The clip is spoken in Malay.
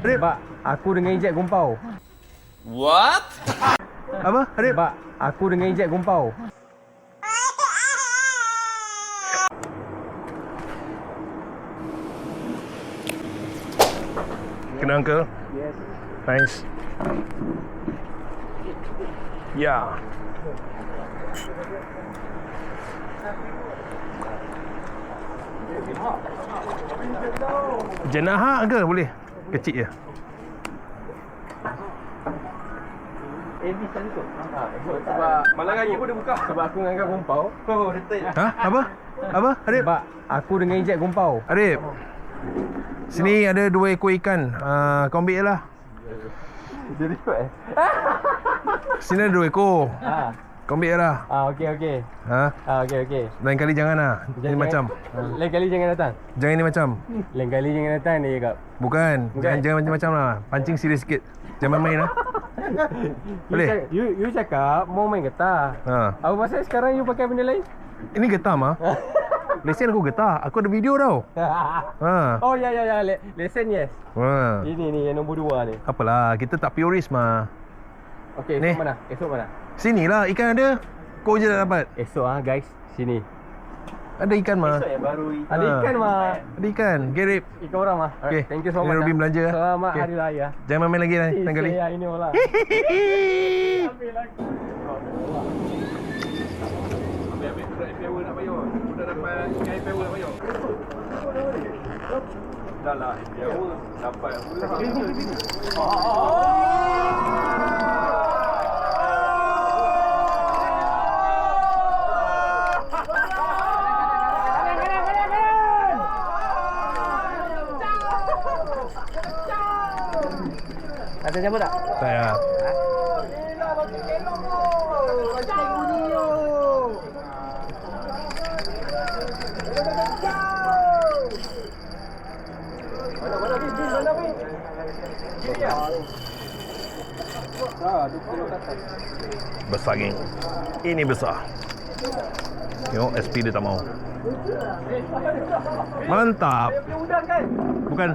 Arif. Sebab aku dengan Ijat gumpau. What? Apa? Arif. Sebab aku dengan Ijat gumpau. Kena uncle? Yes. Nice. Ya. Jenahak ke boleh? Kecil je. Sebab malam lagi pun dia buka. Sebab aku dengan kau gumpau. Ha? Apa? Apa? Arif? Sebab aku dengan Ijat gumpau. Arif. Sini ada 2 ekor ikan. Kau ambil je lah. Dia ribut Sini ada 2 ekor. Kau ambil je lah. Okey. Ha? Okey. Lain kali jangan lah. Ini macam. Lain kali jangan datang. Jangan ni macam. Lain kali jangan datang dia cakap. Bukan. Jangan macam-macam lah. Pancing serius sikit. Jangan main lah. Boleh? You cakap mau main getah. Apa pasal sekarang you pakai benda lain? Ini getah mah. Lesen aku getah. Aku ada video tau. Oh ya. Lesen yes. Ini yang nombor 2 ni. Apalah, kita tak purist mah. Okey, Ni. Esok mana? Sinilah ikan ada. Kau je dah dapat. Esok guys, sini. Ada ikan mah. Esok yang baru. Ada ikan mah. Ada ikan. Gerip. Ikan orang mah. Okey. Thank you so Ini much. Robin belanja. Selamat Okey. hari raya. Jangan main lagi lain kali. Ya, ini olah. Ambil lagi. Ambil nak bayar. Sudah dapat ikan IPO nak bayar. Dah lah, IPO dapat. Ada siapa tak? Tak ya. Besar geng. Ini besar. Tengok SP dia tak mau. Mantap. Bukan.